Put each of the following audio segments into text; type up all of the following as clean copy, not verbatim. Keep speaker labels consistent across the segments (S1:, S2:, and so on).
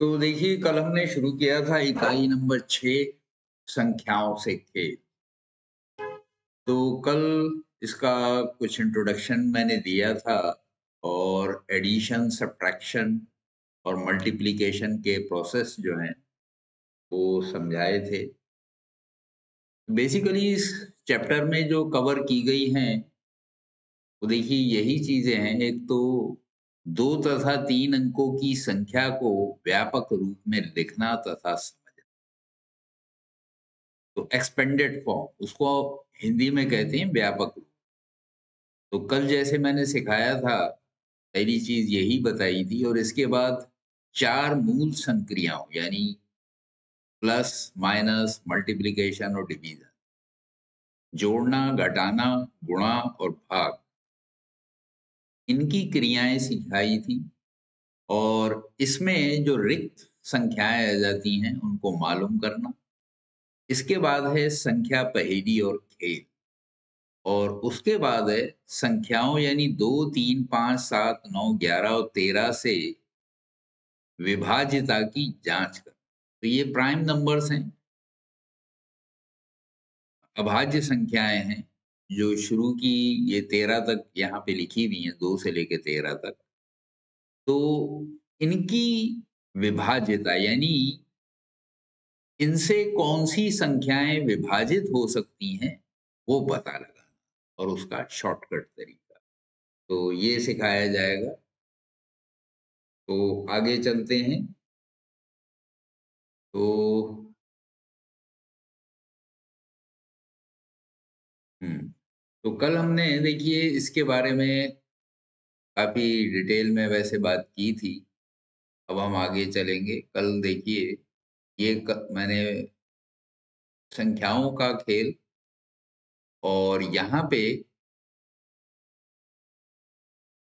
S1: तो देखिए कल हमने शुरू किया था इकाई नंबर 6 संख्याओं से खेल। तो कल इसका कुछ इंट्रोडक्शन मैंने दिया था और एडिशन, सब्ट्रैक्शन और मल्टीप्लिकेशन के प्रोसेस जो हैं वो समझाए थे। बेसिकली इस चैप्टर में जो कवर की गई हैं वो देखिए यही चीजें हैं। एक तो 2 तथा 3 अंकों की संख्या को व्यापक रूप में लिखना तथा समझना। तो एक्सपेंडेड फॉर्म उसको हिंदी में कहते हैं व्यापक रूप। तो कल जैसे मैंने सिखाया था, पहली चीज यही बताई थी और इसके बाद 4 मूल संक्रियाओं यानी प्लस, माइनस, मल्टीप्लिकेशन और डिवीजन, जोड़ना, घटाना, गुणा और भाग, इनकी क्रियाएं सिखाई थी। और इसमें जो रिक्त संख्याएं आ जाती हैं उनको मालूम करना। इसके बाद है संख्या पहेली और खेल। और उसके बाद है संख्याओं यानी 2, 3, 5, 7, 9, 11 और 13 से विभाज्यता की जांच कर। तो ये प्राइम नंबर्स हैं, अभाज्य संख्याएं हैं जो शुरू की ये 13 तक यहाँ पे लिखी हुई हैं, 2 से लेके 13 तक। तो इनकी विभाज्यता यानी इनसे कौन सी संख्याएं विभाजित हो सकती हैं वो पता लगाना और उसका शॉर्टकट तरीका। तो ये सिखाया जाएगा। तो आगे चलते हैं। तो हम्म तो कल हमने देखिए इसके बारे में काफी डिटेल में वैसे बात की थी। अब हम आगे चलेंगे। कल देखिए मैंने संख्याओं का खेल और यहाँ पे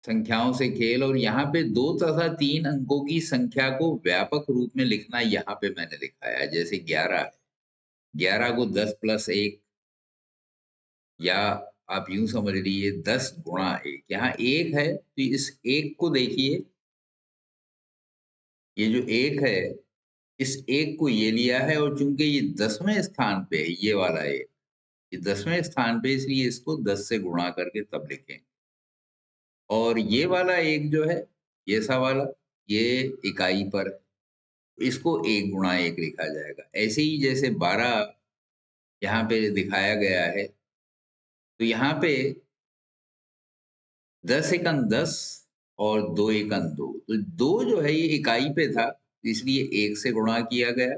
S1: संख्याओं से खेल और यहाँ पे 2 तथा 3 अंकों की संख्या को व्यापक रूप में लिखना यहाँ पे मैंने दिखाया है। जैसे 11 है, 11 को 10 प्लस 1, या आप यूं समझ लीजिए 10 गुणा 1। यहाँ 1 है तो इस 1 को देखिए, ये जो 1 है इस 1 को ये लिया है और चूंकि ये 10वें स्थान पे है, ये वाला 1 ये 10वें स्थान पे, इसलिए इसको 10 से गुणा करके तब लिखेंगे। और ये वाला 1 जो है, ये सा वाला, ये इकाई पर है, इसको 1 गुणा 1 लिखा जाएगा। ऐसे ही जैसे 12 यहाँ पे दिखाया गया है, तो यहाँ पे 10 एकम 10 और 2 एकम 2। तो 2 जो है ये इकाई पे था, इसलिए 1 से गुणा किया गया।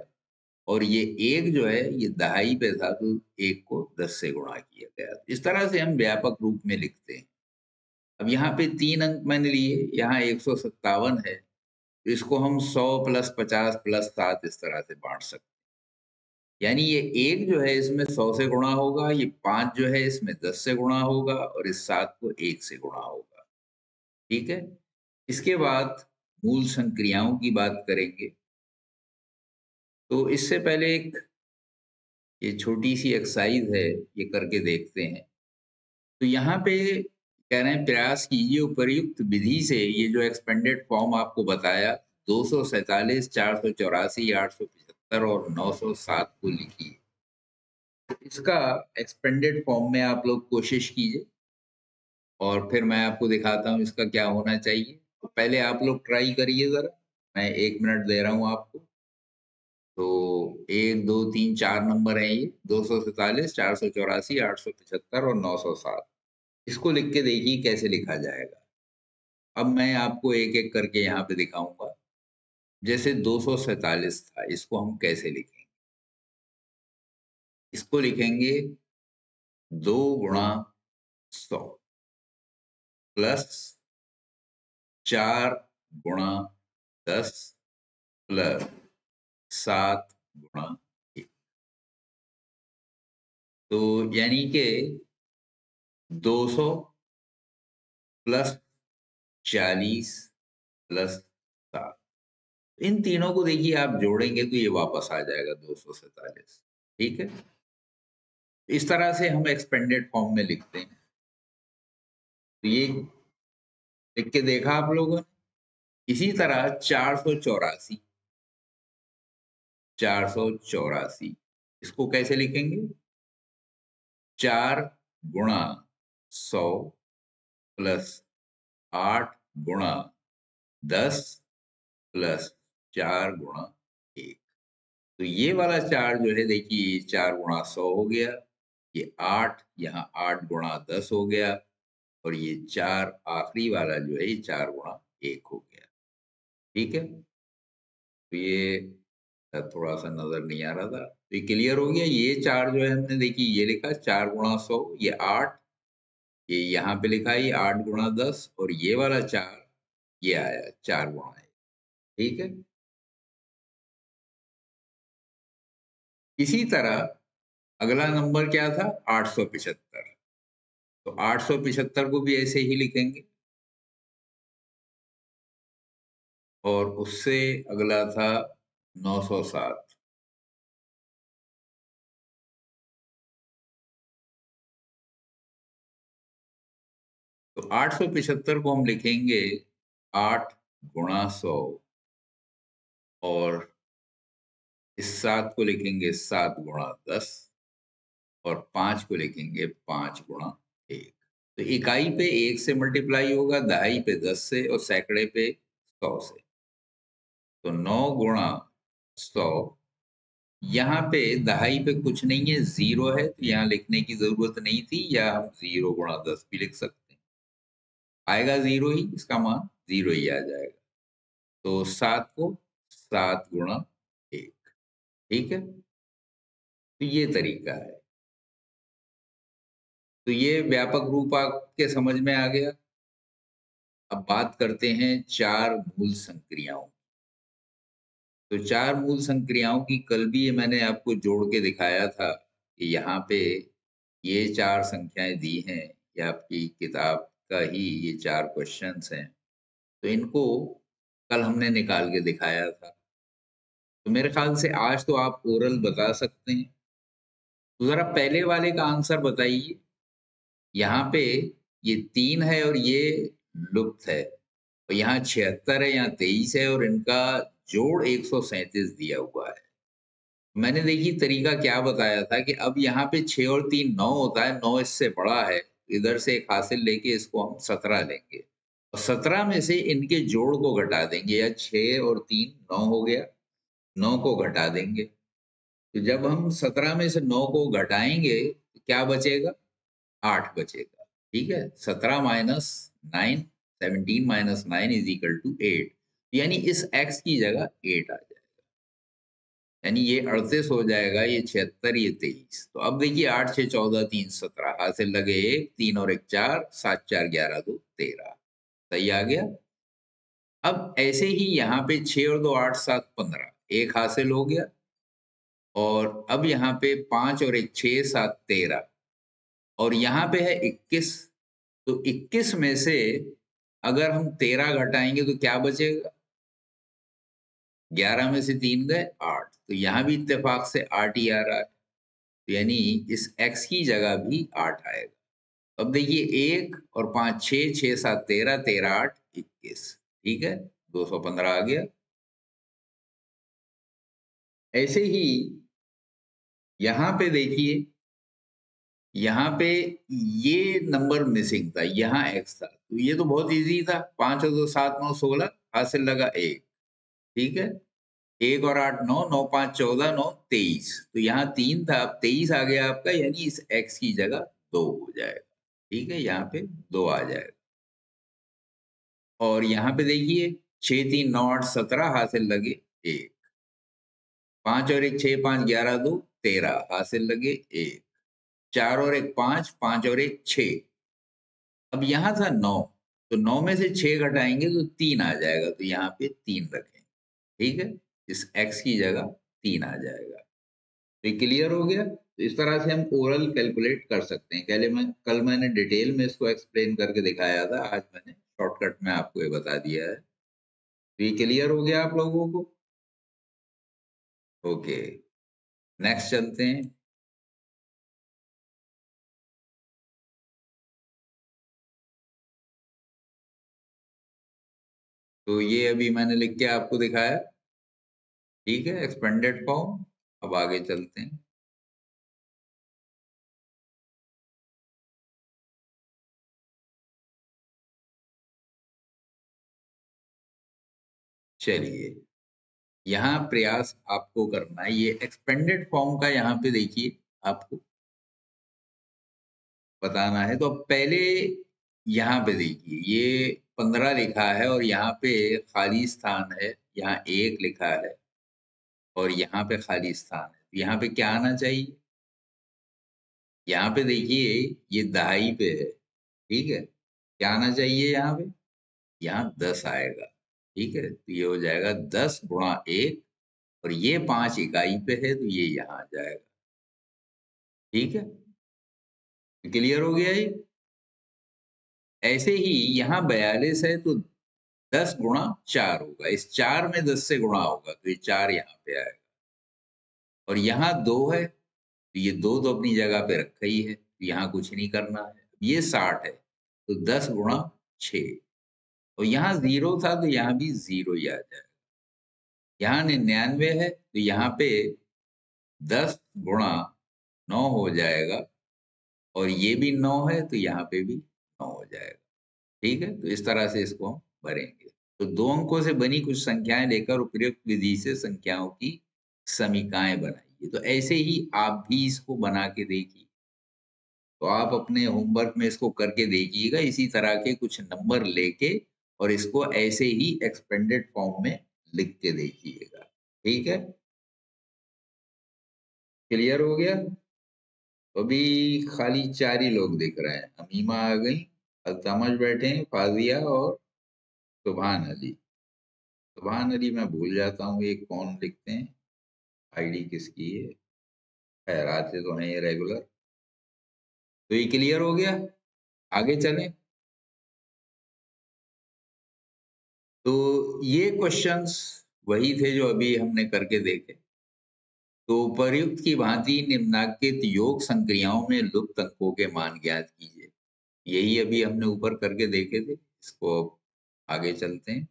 S1: और ये 1 जो है ये दहाई पे था, तो 1 को 10 से गुणा किया गया। इस तरह से हम व्यापक रूप में लिखते हैं। अब यहाँ पे 3 अंक मैंने लिए, यहाँ 157 है, तो इसको हम 100 प्लस 50 प्लस 7 इस तरह से बांट सकते हैं। यानी ये 1 जो है इसमें 100 से गुणा होगा, ये 5 जो है इसमें 10 से गुणा होगा और इस 7 को 1 से गुणा होगा। ठीक है। इसके बाद मूल संक्रियाओं की बात करेंगे। तो इससे पहले एक ये छोटी सी एक्सरसाइज है, ये करके देखते हैं। तो यहाँ पे कह रहे हैं प्रयास कीजिए उपर्युक्त विधि से ये जो एक्सपेंडेड फॉर्म आपको बताया 247, 484, 875 और 907 को लिखिए। तो इसका एक्सपेंडेड फॉर्म में आप लोग कोशिश कीजिए और फिर मैं आपको दिखाता हूँ इसका क्या होना चाहिए। तो पहले आप लोग ट्राई करिए जरा, मैं 1 मिनट दे रहा हूँ आपको। तो 1, 2, 3, 4 नंबर है ये, 247, 484, 875 और 907। इसको लिख के देखिए कैसे लिखा जाएगा। अब मैं आपको एक एक करके यहाँ पे दिखाऊंगा। जैसे 247 था, इसको हम कैसे लिखेंगे? इसको लिखेंगे 2 गुणा 100 प्लस 4 गुणा 10 प्लस 7 गुणा 1। तो यानी कि 200 प्लस 40 प्लस 7। इन तीनों को देखिए आप जोड़ेंगे तो ये वापस आ जाएगा 247। ठीक है। इस तरह से हम एक्सपेंडेड फॉर्म में लिखते हैं। तो ये लिख के देखा आप लोगों ने। इसी तरह 484 484। इसको कैसे लिखेंगे? 4 गुणा 100 प्लस 8 गुणा 10 प्लस 4 गुणा 1। तो ये वाला 4 जो है देखिए, ये 4 गुणा 100 हो गया, ये 8, यहाँ 8 गुणा 10 हो गया, और ये 4 आखिरी वाला जो है ये 4 गुणा 1 हो गया। ठीक है? तो ये थोड़ा सा नजर नहीं आ रहा था, तो ये क्लियर हो गया। ये 4 जो है हमने देखिए ये लिखा 4 गुणा 100, ये 8, ये यहाँ पे लिखा है ये 8 गुणा 10, और ये वाला 4 ये आया 4 गुणा 1। ठीक है? इसी तरह अगला नंबर क्या था? 875। तो 875 को भी ऐसे ही लिखेंगे, और उससे अगला था 907। तो 875 को हम लिखेंगे 8 गुणा 100, और इस 7 को लिखेंगे 7 गुणा 10, और 5 को लिखेंगे 5 गुणा 1। तो इकाई पे 1 से मल्टीप्लाई होगा, दहाई पे 10 से, और सैकड़े पे 100 से। तो 9 गुणा 100, यहाँ पे दहाई पे कुछ नहीं है, 0 है, तो यहाँ लिखने की जरूरत नहीं थी, या हम 0 गुणा 10 भी लिख सकते हैं। आएगा 0 ही, इसका मान 0 ही आ जाएगा। तो 7 को 7 गुणा 1। ठीक है? तो ये तरीका है। तो ये व्यापक रूप आपके समझ में आ गया। अब बात करते हैं 4 मूल संक्रियाओं। तो 4 मूल संक्रियाओं की कल भी ये मैंने आपको जोड़ के दिखाया था कि यहाँ पे ये 4 संख्याएं दी हैं, ये आपकी किताब का ही ये 4 क्वेश्चंस हैं। तो इनको कल हमने निकाल के दिखाया था। तो मेरे ख्याल से आज तो आप ओरल बता सकते हैं। तो जरा पहले वाले का आंसर बताइए। यहाँ पे ये 3 है और ये लुप्त है, और यहाँ 76 है, यहाँ 23 है, और इनका जोड़ 137 दिया हुआ है। मैंने देखिए तरीका क्या बताया था कि अब यहाँ पे 6 और 3 9 होता है, 9 इससे बड़ा है, इधर से एक हासिल लेके इसको हम 17 लेंगे, और 17 में से इनके जोड़ को घटा देंगे, या 6 और 3 9 हो गया, 9 को घटा देंगे। तो जब हम 17 में से 9 को घटाएंगे तो क्या बचेगा? 8 बचेगा। ठीक है? 17 minus 9, 17 minus 9 is equal to 8। यानी इस x की जगह 8 आ जाएगा। यानी ये 38 हो जाएगा, ये 76, ये 23। तो अब देखिए 8 6 14 3 17, हासिल लगे 1, 3 और 1 4, 7 4 11 2 13। सही आ गया। अब ऐसे ही यहाँ पे 6 और 2 8 7 15, एक हासिल हो गया, और अब यहाँ पे 5 और 1 6 7 13, और यहाँ पे है 21। तो 21 में से अगर हम 13 घटाएंगे तो क्या बचेगा? 11 में से 3 गए 8, तो यहाँ भी इत्तेफाक से 8 ही आ रहा है। तो यानी इस x की जगह भी 8 आएगा। अब देखिए 1 और 5 6, 6 7 13, 13 8 21। ठीक है? 215 आ गया। ऐसे ही यहाँ पे देखिए, यहाँ पे ये नंबर मिसिंग था, यहाँ x था, तो ये तो बहुत इजी था। 5 और 2 7 9 16, हासिल लगा 1। ठीक है? 1 और 8 9, 9 5 14, 9 23। तो यहाँ 3 था, अब 23 आ गया आपका, यानी इस x की जगह 2 हो जाएगा। ठीक है? यहाँ पे 2 आ जाएगा। और यहाँ पे देखिए 6 3 9 8 17, हासिल लगे 1। 5 और 1 6 5 11 2 13, हासिल लगे 1। 4 और 1 5, 5 और 1 6। अब यहाँ था 9, तो 9 में से 6 घटाएंगे तो 3 आ जाएगा, तो यहाँ पे 3 रखें। ठीक है? इस x की जगह 3 आ जाएगा। तो ये क्लियर हो गया। तो इस तरह से हम ओरल कैलकुलेट कर सकते हैं। कल मैंने डिटेल में इसको एक्सप्लेन करके दिखाया था, आज मैंने शॉर्टकट में आपको ये बता दिया है। तो ये क्लियर हो गया आप लोगों को? ओके, नेक्स्ट चलते हैं। तो ये अभी मैंने लिख के आपको दिखाया। ठीक है, एक्सपेंडेड फॉर्म। अब आगे चलते हैं। चलिए, यहाँ प्रयास आपको करना है, ये एक्सपेंडेड फॉर्म का यहाँ पे देखिए आपको बताना है। तो अब पहले यहाँ पे देखिए, ये 15 लिखा है और यहाँ पे खाली स्थान है, यहाँ 1 लिखा है और यहाँ पे खाली स्थान है। तो यहाँ पे क्या आना चाहिए? यहाँ पे देखिए, ये दहाई पे है, ठीक है। क्या आना चाहिए यहाँ पे? यहाँ 10 आएगा, ठीक है। तो ये हो जाएगा 10 गुणा 1 और ये 5 इकाई पे है तो ये यहाँ आ जाएगा, ठीक है। क्लियर हो गया ये? ऐसे ही यहाँ 42 है तो 10 गुणा 4 होगा, इस 4 में 10 से गुणा होगा तो ये 4 यहाँ पे आएगा। और यहाँ 2 है तो ये 2 तो अपनी जगह पे रखा ही है, तो यहाँ कुछ नहीं करना है। ये 60 है तो 10 गुणा 6 और यहाँ 0 था तो यहाँ भी 0 ही आ जाएगा। यहाँ 99 है तो यहाँ पे 10 गुणा 9 हो जाएगा और ये भी 9 है तो यहाँ पे भी 9 हो जाएगा, ठीक है। तो इस तरह से इसको हम भरेंगे। तो 2 अंकों से बनी कुछ संख्याएं लेकर उपयुक्त विधि से संख्याओं की समीकाएं बनाइए। तो ऐसे ही आप भी इसको बना के देखिए। तो आप अपने होमवर्क में इसको करके देखिएगा, इसी तरह के कुछ नंबर लेके और इसको ऐसे ही एक्सपेंडेड फॉर्म में लिख के देखिएगा, ठीक है। क्लियर हो गया? तो अभी खाली 4 ही लोग दिख रहे हैं। अमीमा आ गई, अल्तमज बैठे हैं, फाजिया और सुभान अली। सुभान अली मैं भूल जाता हूँ ये कौन लिखते हैं, आईडी किसकी है। खैर आते तो हैं ये रेगुलर। तो ये क्लियर हो गया, आगे चलें। तो ये क्वेश्चंस वही थे जो अभी हमने करके देखे। तो उपर्युक्त की भांति निम्नांकित योग संक्रियाओं में लुप्त अंकों के मान ज्ञात कीजिए। यही अभी हमने ऊपर करके देखे थे, इसको अब आगे चलते हैं।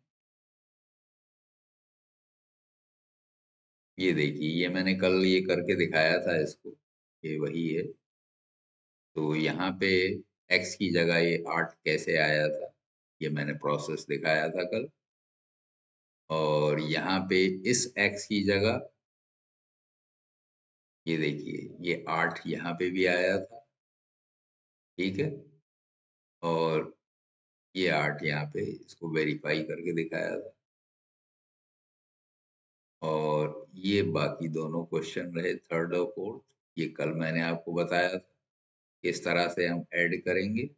S1: ये देखिए, ये मैंने कल ये करके दिखाया था इसको, ये वही है। तो यहाँ पे x की जगह ये 8 कैसे आया था, ये मैंने प्रोसेस दिखाया था कल। और यहाँ पे इस x की जगह ये देखिए, ये 8 यहाँ पे भी आया था, ठीक है। और ये 8 यहाँ पे इसको वेरीफाई करके दिखाया था। और ये बाकी दोनों क्वेश्चन रहे, थर्ड और फोर्थ, ये कल मैंने आपको बताया था किस तरह से हम ऐड करेंगे।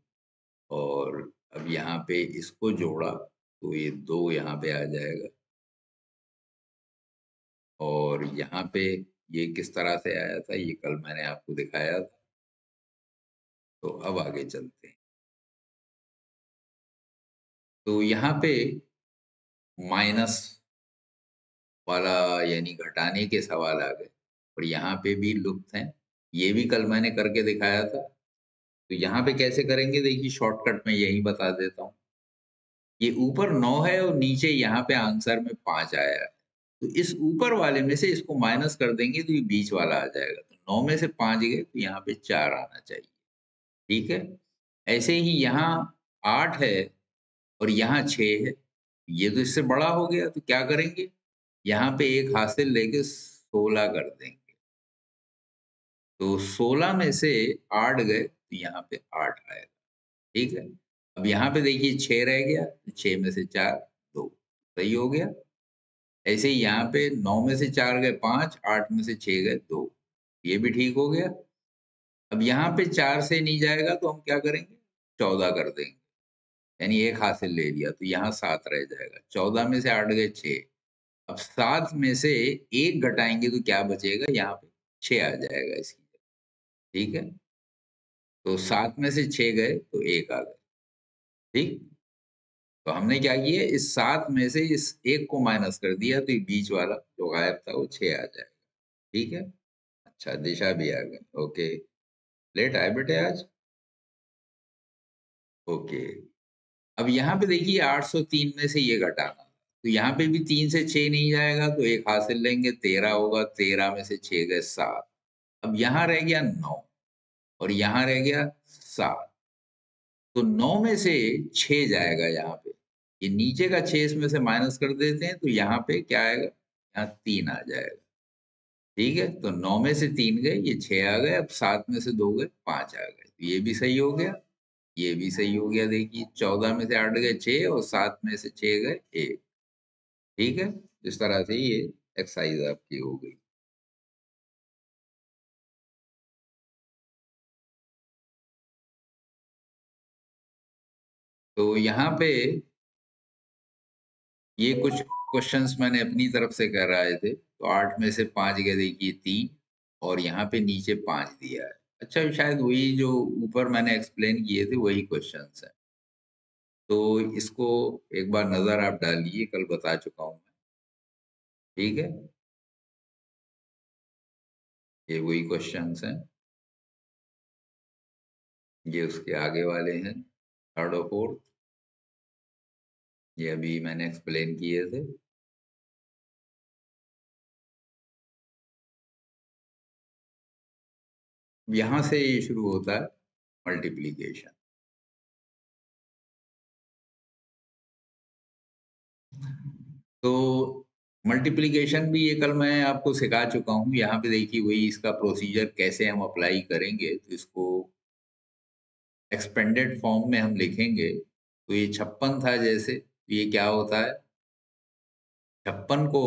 S1: और अब यहाँ पे इसको जोड़ा तो ये 2 यहाँ पे आ जाएगा। और यहाँ पे ये किस तरह से आया था ये कल मैंने आपको दिखाया था। तो अब आगे चलते हैं। तो यहाँ पे माइनस वाला यानी घटाने के सवाल आ गए और यहाँ पे भी लुप्त हैं, ये भी कल मैंने करके दिखाया था। तो यहाँ पे कैसे करेंगे देखिए, शॉर्टकट में यही बता देता हूँ। ये ऊपर 9 है और नीचे यहाँ पे आंसर में 5 आया है। तो इस ऊपर वाले में से इसको माइनस कर देंगे तो ये बीच वाला आ जाएगा। तो 9 में से 5 गए तो यहाँ पे 4 आना चाहिए, ठीक है। ऐसे ही यहाँ 8 है और यहाँ 6 है, ये तो इससे बड़ा हो गया। तो क्या करेंगे, यहाँ पे एक हासिल लेके 16 कर देंगे। तो 16 में से 8 गए तो यहाँ पे 8 आएगा, ठीक है। अब यहाँ पे देखिए 6 रह गया, 6 में से 4 2, सही हो गया। ऐसे ही यहाँ पे 9 में से 4 गए 5, 8 में से 6 गए 2, ये भी ठीक हो गया। अब यहाँ पे 4 से नहीं जाएगा तो हम क्या करेंगे, 14 कर देंगे, यानी एक हासिल ले लिया। तो यहाँ 7 रह जाएगा, 14 में से 8 गए 6। अब 7 में से 1 घटाएंगे तो क्या बचेगा, यहाँ पे 6 आ जाएगा इसकी जगह, ठीक है। तो 7 में से 6 गए तो 1 आ गए, ठीक। तो हमने क्या किया, इस 7 में से इस 1 को माइनस कर दिया तो ये बीच वाला जो गायब था वो 6 आ जाएगा, ठीक है। अच्छा, दिशा भी आ गई, ओके। लेट आए बेटे आज, ओके। अब यहाँ पे देखिए 803 में से ये घटाना, तो यहाँ पे भी 3 से 6 नहीं जाएगा तो 1 हासिल लेंगे, 13 होगा, 13 में से 6 गए 7। अब यहाँ रह गया 9 और यहाँ रह गया 7। तो 9 में से 6 जाएगा यहाँ पे। ये नीचे का 6 इसमें से माइनस कर देते हैं तो यहाँ पे क्या आएगा? यहाँ 3 आ जाएगा। ठीक है? तो 9 में से 3 गए, ये 6 आ गए, अब 7 में से 2 गए, 5 आ गए। तो ये भी सही हो गया, ये भी सही हो गया। देखिए 14 में से 8 गए 6 और 7 में से 6 गए 1। ठीक है? इस तरह से ये एक्सरसाइज आपकी हो गई। तो यहाँ पे ये कुछ क्वेश्चंस मैंने अपनी तरफ से कराए थे। तो 8 में से 5 गए, देखिए 3 और यहाँ पे नीचे 5 दिया है। अच्छा, शायद वही जो ऊपर मैंने एक्सप्लेन किए थे वही क्वेश्चंस हैं। तो इसको एक बार नज़र आप डालिए, कल बता चुका हूँ मैं। ठीक है? ये वही क्वेश्चंस हैं। ये उसके आगे वाले हैं, थर्ड और फोर्थ। ये अभी मैंने एक्सप्लेन किए थे। यहाँ से ये शुरू होता है मल्टीप्लिकेशन। तो मल्टीप्लिकेशन भी ये कल मैं आपको सिखा चुका हूँ। यहाँ पे देखिए वही इसका प्रोसीजर कैसे हम अप्लाई करेंगे। तो इसको एक्सपेंडेड फॉर्म में हम लिखेंगे। तो ये 56 था जैसे, तो ये क्या होता है? 56 को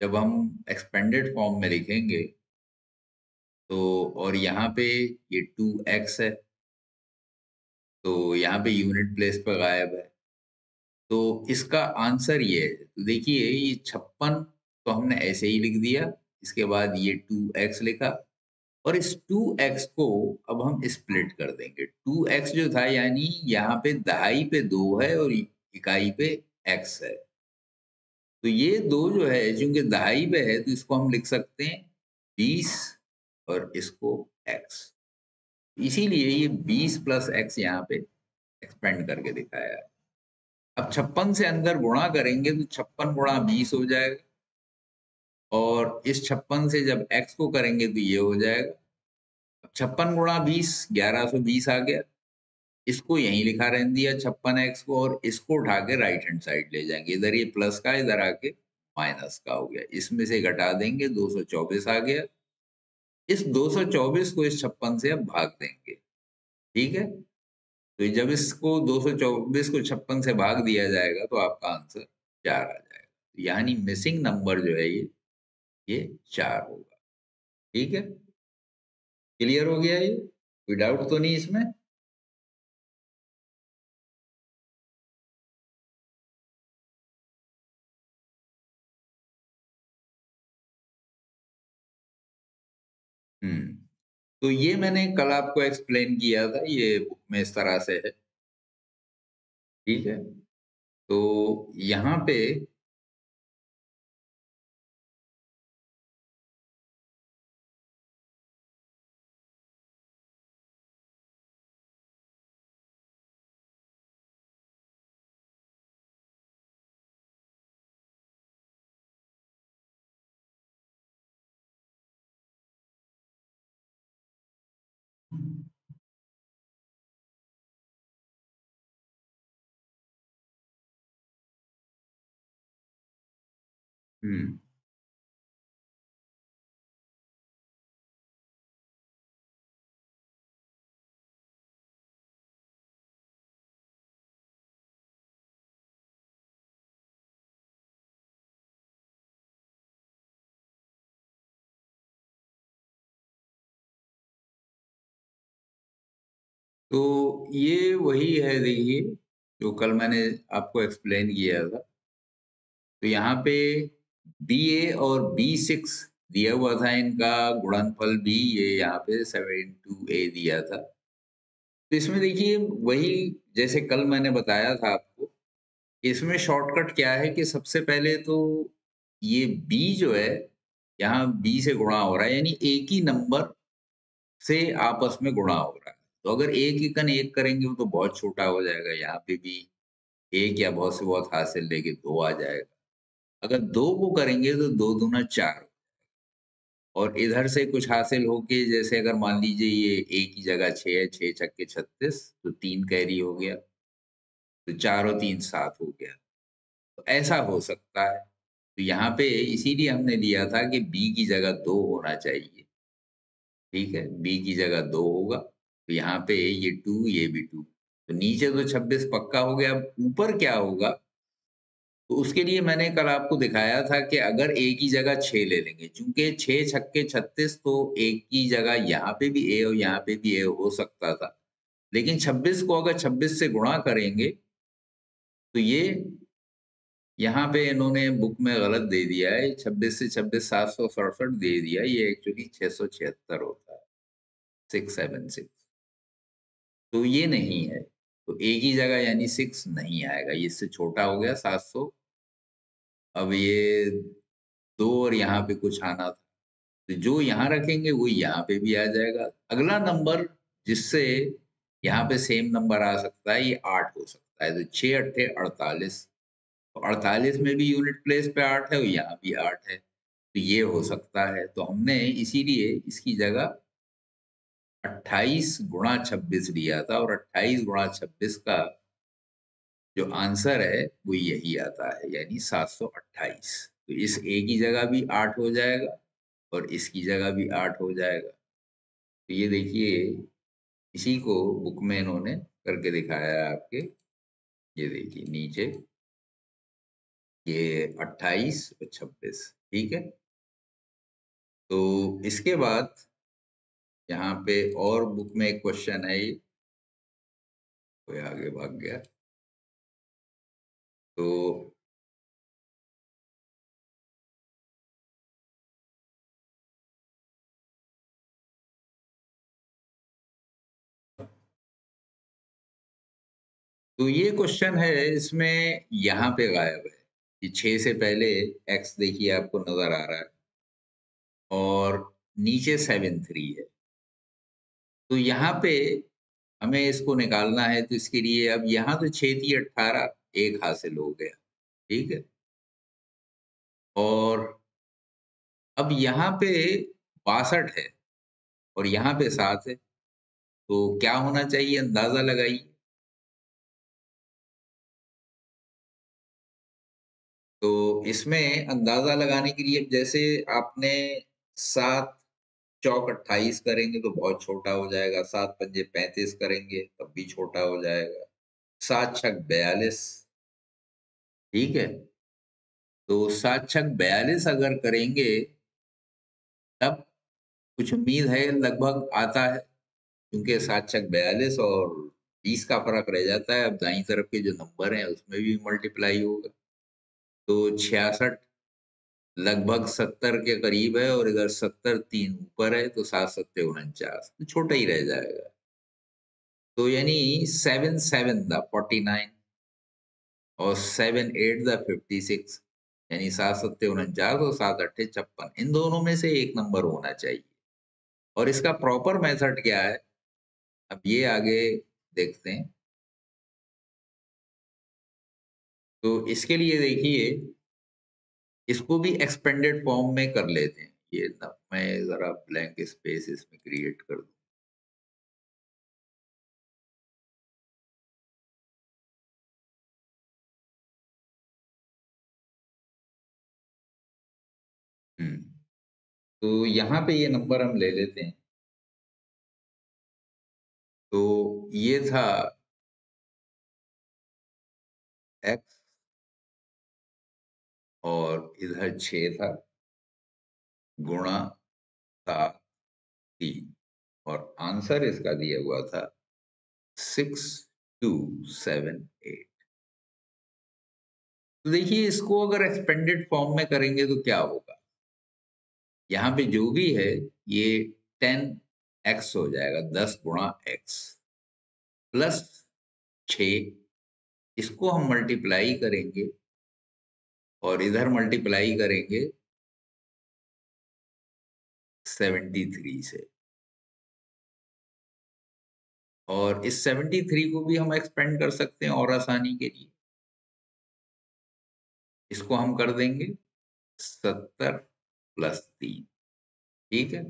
S1: जब हम एक्सपेंडेड फॉर्म में लिखेंगे तो, और यहाँ पे ये 2x है, तो यहाँ पे यूनिट प्लेस पर गायब है। तो इसका आंसर ये है। तो देखिए ये 56 तो हमने ऐसे ही लिख दिया, इसके बाद ये 2x लिखा और इस 2x को अब हम स्प्लिट कर देंगे। 2x जो था यानी यहाँ पे दहाई पे 2 है और इकाई पे x है। तो ये 2 जो है चूंकि दहाई पे है तो इसको हम लिख सकते हैं 20 और इसको x। इसीलिए ये 20 प्लस x यहाँ पे एक्सपेंड करके दिखाया है। अब 56 से अंदर गुणा करेंगे तो 56 गुणा 20 हो जाएगा और इस 56 से जब x को करेंगे तो ये हो जाएगा। अब 56 गुणा 20 1120 आ गया। इसको यहीं लिखा रहने दिया 56x को और इसको उठा के राइट हैंड साइड ले जाएंगे। इधर ये प्लस का, इधर आके माइनस का हो गया। इसमें से घटा देंगे 224 आ गया। इस 224 को इस 56 से अब भाग देंगे। ठीक है? तो जब इसको 224 को 56 से भाग दिया जाएगा तो आपका आंसर 4 आ जाएगा। यानी मिसिंग नंबर जो है ये 4 होगा। ठीक है? क्लियर हो गया ये? कोई डाउट तो नहीं इसमें? हम्म। तो ये मैंने कल आपको एक्सप्लेन किया था, ये बुक में इस तरह से है। ठीक है? तो यहाँ पे हम्म तो ये वही है, देखिए जो कल मैंने आपको एक्सप्लेन किया था। तो यहाँ पे BA और B6 दिया हुआ था, इनका गुणनफल भी ये यहाँ पे 7 दिया था। तो इसमें देखिए वही जैसे कल मैंने बताया था आपको, इसमें शॉर्टकट क्या है कि सबसे पहले तो ये B जो है यहाँ B से गुणा हो रहा है, यानी एक ही नंबर से आपस में गुणा हो रहा है। तो अगर एक एकन एक करेंगे वो तो बहुत छोटा हो जाएगा। यहाँ पे भी एक या बहुत से बहुत हाथ से लेके 2 आ जाएगा। अगर 2 को करेंगे तो 2 दूना 4 और इधर से कुछ हासिल होके जैसे अगर मान लीजिए ये ए की जगह 6 है, 6 छक्के 36 तो 3 कैरी हो गया, तो 4 और 3 7 हो गया। तो ऐसा हो सकता है। तो यहाँ पे इसीलिए हमने लिया था कि बी की जगह 2 होना चाहिए, ठीक है? बी की जगह 2 होगा, तो यहाँ पे ये 2 ये भी 2 तो नीचे तो 26 पक्का हो गया, अब ऊपर क्या होगा? तो उसके लिए मैंने कल आपको दिखाया था कि अगर ए की जगह 6 ले लेंगे, चूँकि 6 छक्के 36 तो ए की जगह यहाँ पे भी ए और यहाँ पे भी ए हो सकता था। लेकिन 26 को अगर 26 से गुणा करेंगे, तो ये यहाँ पे इन्होंने बुक में गलत दे दिया है, 26 से 26 767 दे दिया, ये एक्चुअली 676 होता है, 676 तो ये नहीं है। तो ए की जगह यानी 6 नहीं आएगा, ये इससे छोटा हो गया 700 अब ये 2 और यहाँ पे कुछ आना था। तो जो यहाँ रखेंगे वो यहाँ पे भी आ जाएगा। अगला नंबर जिससे यहाँ पे सेम नंबर आ सकता है ये 8 हो सकता है। तो 6 अट्ठे 48 तो 48 में भी यूनिट प्लेस पे 8 है और यहाँ भी 8 है। तो ये हो सकता है। तो हमने इसीलिए इसकी जगह 28 गुणा 26 लिया था और 28 गुणा 26 का जो आंसर है वो यही आता है यानी 728। तो इस ए की जगह भी 8 हो जाएगा और इसकी जगह भी 8 हो जाएगा। तो ये देखिए इसी को बुक में इन्होंने करके दिखाया है आपके। ये देखिए नीचे ये 28 और 26 ठीक है। तो इसके बाद यहाँ पे और बुक में एक क्वेश्चन है ये कोई आगे भाग गया तो ये क्वेश्चन है इसमें यहाँ पे गायब है कि 6 से पहले x देखिए आपको नजर आ रहा है और नीचे 7 3 है। तो यहाँ पे हमें इसको निकालना है तो इसके लिए अब यहाँ तो 6 थी 18 एक हासिल हो गया ठीक है। और अब यहाँ पे 62 है और यहाँ पे 7 है तो क्या होना चाहिए अंदाजा लगाइए। तो इसमें अंदाजा लगाने के लिए जैसे आपने 7 चौक 28 करेंगे तो बहुत छोटा हो जाएगा, 7 पंजे 35 करेंगे तब भी छोटा हो जाएगा, 7 छक 42 ठीक है। तो 7 छक 42 अगर करेंगे तब कुछ उम्मीद है लगभग आता है क्योंकि 7 छक 42 और 20 का फर्क रह जाता है। अब दाईं तरफ के जो नंबर हैं उसमें भी मल्टीप्लाई होगा तो 66 लगभग 70 के करीब है और इधर 70 3 ऊपर है तो 7 सत्ते 49 तो छोटा ही रह जाएगा। तो यानी 7 7 द 49 और 7 8 द 56 यानी 7 सत्ते 49 और 7 अट्ठे 56 इन दोनों में से एक नंबर होना चाहिए। और इसका प्रॉपर मेथड क्या है अब ये आगे देखते हैं। तो इसके लिए देखिए इसको भी एक्सपेंडेड फॉर्म में कर लेते हैं। ये ना मैं जरा ब्लैंक स्पेस इसमें क्रिएट कर दूं। तो यहाँ पे ये नंबर हम ले लेते हैं। तो ये था x और इधर 6 था गुणा 7 3 और आंसर इसका दिया हुआ था 6278। तो देखिए इसको अगर एक्सपेंडेड फॉर्म में करेंगे तो क्या होगा। यहाँ पे जो भी है ये 10x हो जाएगा 10 गुणा x प्लस 6 इसको हम मल्टीप्लाई करेंगे और इधर मल्टीप्लाई करेंगे 73 से और इस 73 को भी हम एक्सपेंड कर सकते हैं और आसानी के लिए। इसको हम कर देंगे 70 प्लस 3। ठीक है,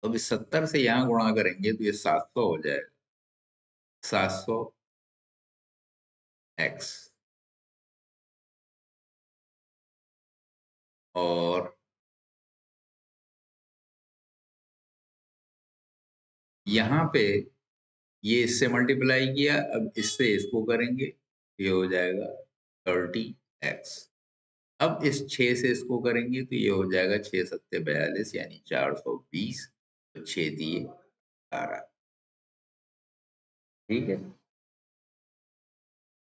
S1: तो अब इस 70 से यहाँ गुणा करेंगे तो ये 700 हो जाएगा। 700 एक्स, और यहाँ पे ये इससे मल्टीप्लाई किया, अब इससे इसको करेंगे, ये हो जाएगा 30x। अब इस 6 से इसको करेंगे तो ये हो जाएगा 6 सत्ते 42 यानी 420, तो 6 दिए 18। ठीक है,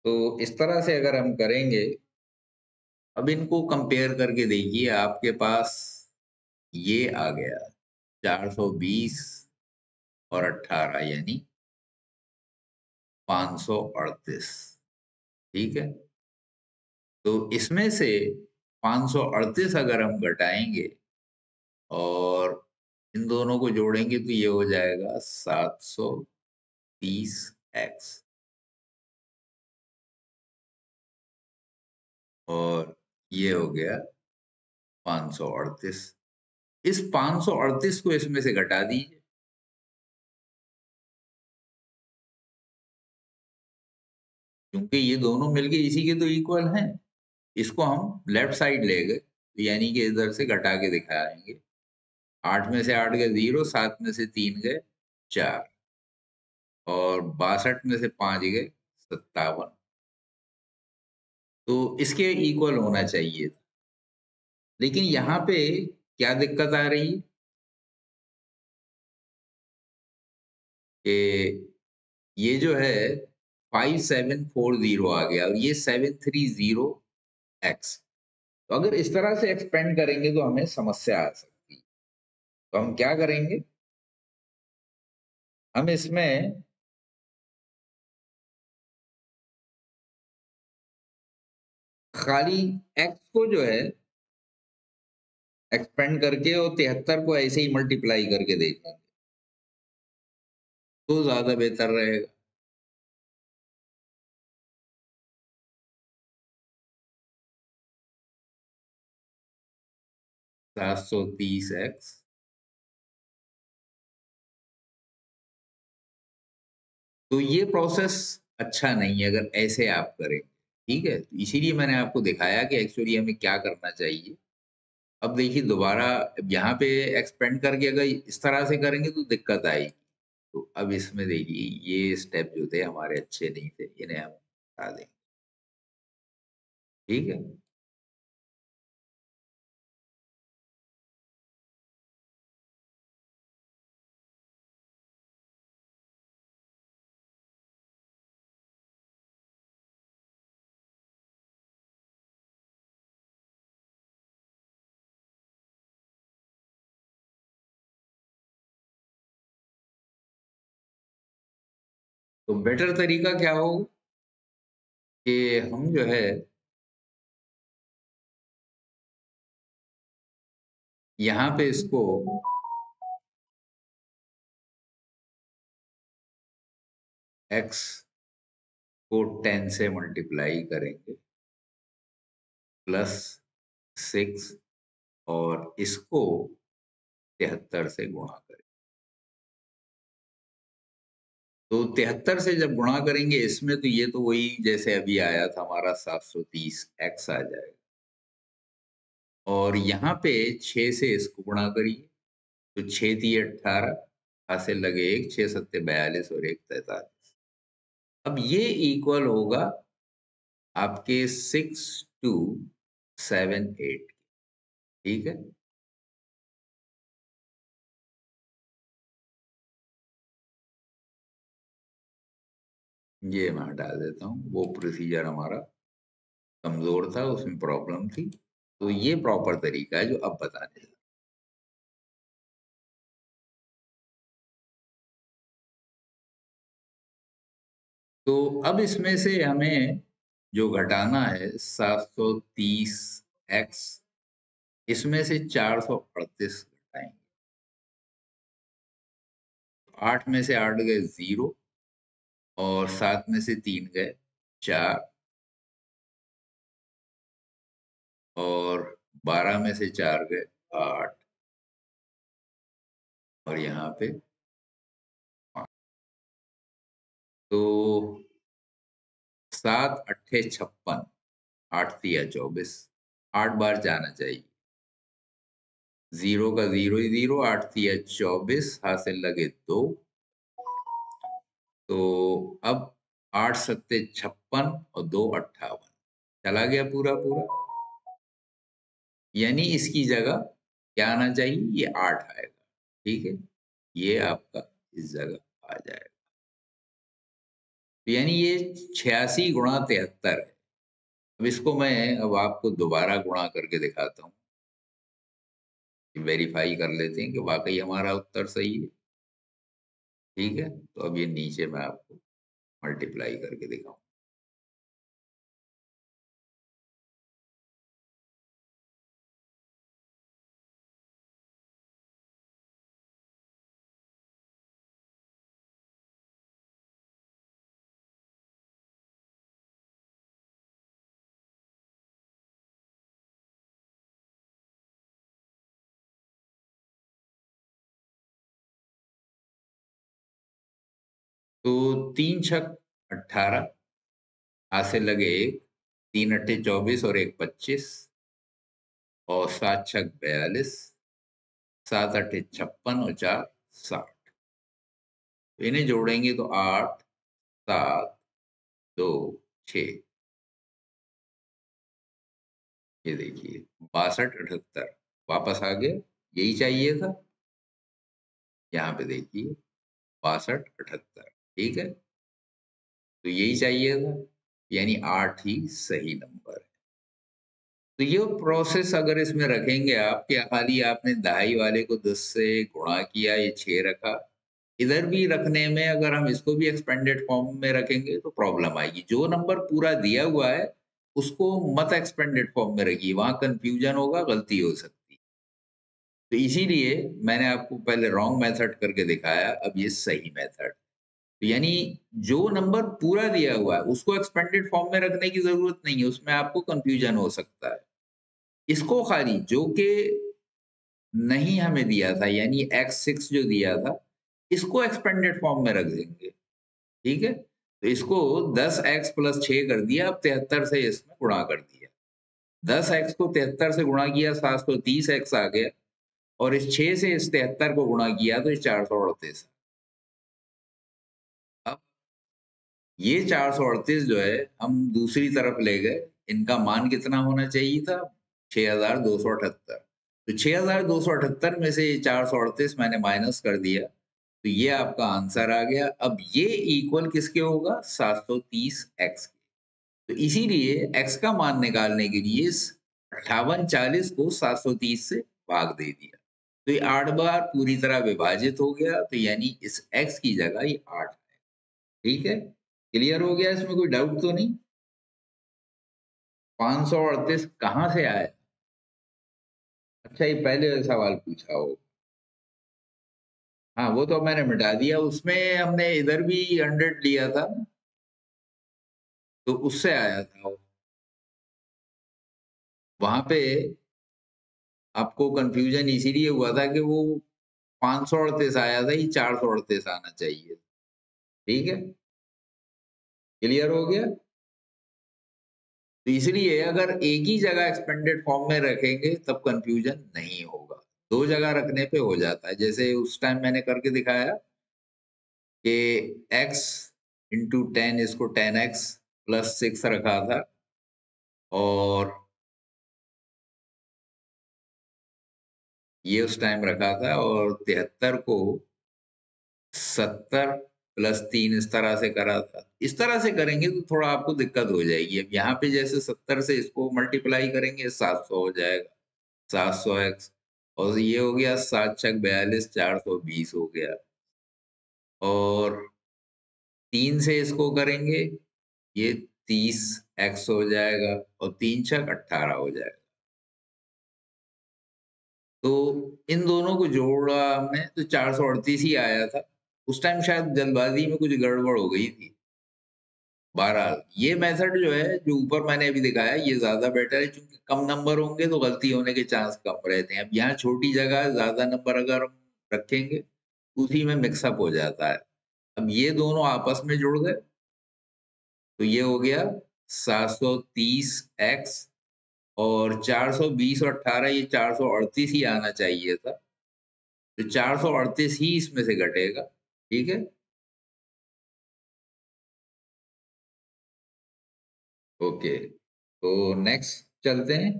S1: तो इस तरह से अगर हम करेंगे, अब इनको कंपेयर करके देखिए, आपके पास ये आ गया 420 और 18 यानी 538। ठीक है, तो इसमें से 538 अगर हम घटाएंगे और इन दोनों को जोड़ेंगे तो ये हो जाएगा 730x, और ये हो गया 538। इस 538 को इसमें से घटा दीजिए, क्योंकि ये दोनों मिलके इसी के तो इक्वल हैं। इसको हम लेफ्ट साइड ले गए, तो यानी कि इधर से घटा के दिखाएंगे। 8 में से 8 गए 0, 7 में से 3 गए 4, और 62 में से 5 गए 57। तो इसके इक्वल होना चाहिए था। लेकिन यहाँ पे क्या दिक्कत आ रही है कि ये जो है 5740 आ गया और ये 730x। तो अगर इस तरह से एक्सपेंड करेंगे तो हमें समस्या आ सकती है। तो हम क्या करेंगे, हम इसमें खाली x को जो है एक्सपेंड करके और 73 को ऐसे ही मल्टीप्लाई करके देखेंगे तो ज्यादा बेहतर रहेगा। 730x, तो ये प्रोसेस अच्छा नहीं है अगर ऐसे आप करें। ठीक है, तो इसीलिए मैंने आपको दिखाया कि एक्चुअली हमें क्या करना चाहिए। अब देखिए दोबारा यहाँ पे एक्सपेंड करके अगर इस तरह से करेंगे तो दिक्कत आएगी। तो अब इसमें देखिए ये स्टेप जो थे हमारे अच्छे नहीं थे, इन्हें हम हटा देंगे। ठीक है, तो बेटर तरीका क्या होगा कि हम जो है यहाँ पे इसको x को 10 से मल्टीप्लाई करेंगे प्लस 6, और इसको 73 से गुणा करें। तो 73 से जब गुणा करेंगे इसमें तो ये तो वही जैसे अभी आया था हमारा 730 x आ जाएगा, और यहाँ पे 6 से इसको गुणा करिए तो 6 दिए 18, हासिल लगे 1, 6 सत्ते 42 और 1 43। अब ये इक्वल होगा आपके 6278। ठीक है, ये मैं हटा देता हूँ, वो प्रोसीजर हमारा कमजोर था, उसमें प्रॉब्लम थी। तो ये प्रॉपर तरीका है जो अब बताने जा। तो अब इसमें से हमें जो घटाना है 730x, इसमें से 438 घटाएंगे। 8 में से 8 गए 0, और 7 में से 3 गए 4, और 12 में से 4 गए 8 और यहाँ पे 5। तो 7 अट्ठे 56, 8 तिया 24, 8 बार जाना चाहिए। 0 का 0 ही 0, 8 तिया 24, हासिल लगे 2। तो अब 8 सत्ते 56 और 2 58, चला गया पूरा पूरा। यानी इसकी जगह क्या आना चाहिए, ये 8 आएगा। ठीक है, ये आपका इस जगह आ जाएगा। तो यानी ये 86 गुणा 73 है। अब इसको मैं अब आपको दोबारा गुणा करके दिखाता हूँ, वेरीफाई कर लेते हैं कि वाकई हमारा उत्तर सही है। ठीक है, तो अब ये नीचे मैं आपको मल्टीप्लाई करके दिखाऊं। तो 3 छक 18, हाथ से लगे 1, 3 अट्ठे 24 और 1 25 और 7 छक 42, 7 अट्ठे 56 और 4 60। तो इन्हें जोड़ेंगे तो 8 7 2 6, ये देखिए 62 78 वापस आ गए, यही चाहिए था। यहाँ पे देखिए 62 78, ठीक है, तो यही चाहिए था, यानी 8 ही सही नंबर है। तो ये प्रोसेस अगर इसमें रखेंगे आप, क्या खाली आपने दहाई वाले को 10 से गुणा किया, ये 6 रखा, इधर भी रखने में अगर हम इसको भी एक्सपेंडेड फॉर्म में रखेंगे तो प्रॉब्लम आएगी। जो नंबर पूरा दिया हुआ है उसको मत एक्सपेंडेड फॉर्म में रखिए, वहां कंफ्यूजन होगा, गलती हो सकती है। तो इसीलिए मैंने आपको पहले रॉन्ग मेथड करके दिखाया, अब ये सही मेथड। तो यानी जो नंबर पूरा दिया हुआ है उसको एक्सपेंडेड फॉर्म में रखने की जरूरत नहीं है, उसमें आपको कंफ्यूजन हो सकता है। इसको खाली जो कि नहीं हमें दिया था, यानी x6 जो दिया था, इसको एक्सपेंडेड फॉर्म में रख देंगे। ठीक है, तो इसको 10x प्लस 6 कर दिया, अब 73 से इसमें गुणा कर दिया। 10x को 73 से गुणा किया, 730x आ गया, और इस 6 से इस 73 को गुणा किया तो इस 438। अब ये 438 जो है हम दूसरी तरफ ले गए, इनका मान कितना होना चाहिए था, 6278। तो 6278 में से 438 मैंने माइनस कर दिया, तो ये आपका आंसर आ गया। अब ये इक्वल किसके होगा, 730x के। तो इसीलिए x का मान निकालने के लिए इस 5840 को 730 से भाग दे दिया, तो ये 8 बार पूरी तरह विभाजित हो गया, तो यानी इस x की जगह ये 8 है। ठीक है, क्लियर हो गया, इसमें कोई डाउट तो नहीं। 538 कहाँ से आया? अच्छा, ये पहले सवाल पूछा हो। हाँ, वो तो मैंने मिटा दिया, उसमें हमने इधर भी 100 लिया था, तो उससे आया था वो। वहां पे आपको कंफ्यूजन इसीलिए हुआ था कि वो 538 आया था, ये 438 आना चाहिए। ठीक है, क्लियर हो गया। तो इसलिए अगर एक ही जगह एक्सपेंडेड फॉर्म में रखेंगे तब कंफ्यूजन नहीं होगा, दो जगह रखने पे हो जाता है। जैसे उस टाइम मैंने करके दिखाया कि x इंटू 10, इसको 10x प्लस 6 रखा था, और ये उस टाइम रखा था, और 73 को 70 प्लस 3 इस तरह से करा था। इस तरह से करेंगे तो थोड़ा आपको दिक्कत हो जाएगी। अब यहाँ पे जैसे 70 से इसको मल्टीप्लाई करेंगे 700 हो जाएगा, 700x, और ये हो गया 7 छक 42, 420 हो गया, और 3 से इसको करेंगे, ये 30x हो जाएगा, और 3 छक 18 हो जाएगा। तो इन दोनों को जोड़ा हमने तो 438 ही आया था। उस टाइम शायद जल्दबाजी में कुछ गड़बड़ हो गई थी, बहरहाल ये मेथड जो है, जो ऊपर मैंने अभी दिखाया, ये ज्यादा बेटर है, क्योंकि कम नंबर होंगे तो गलती होने के चांस कम रहते हैं। अब यहाँ छोटी जगह ज्यादा नंबर अगर हम रखेंगे, उसी में मिक्सअप हो जाता है। अब ये दोनों आपस में जुड़ गए, तो ये हो गया 730x, और 420 और 18, ये 438 ही आना चाहिए था, तो 438 ही इसमें से घटेगा। ठीक है, ओके, तो नेक्स्ट चलते हैं।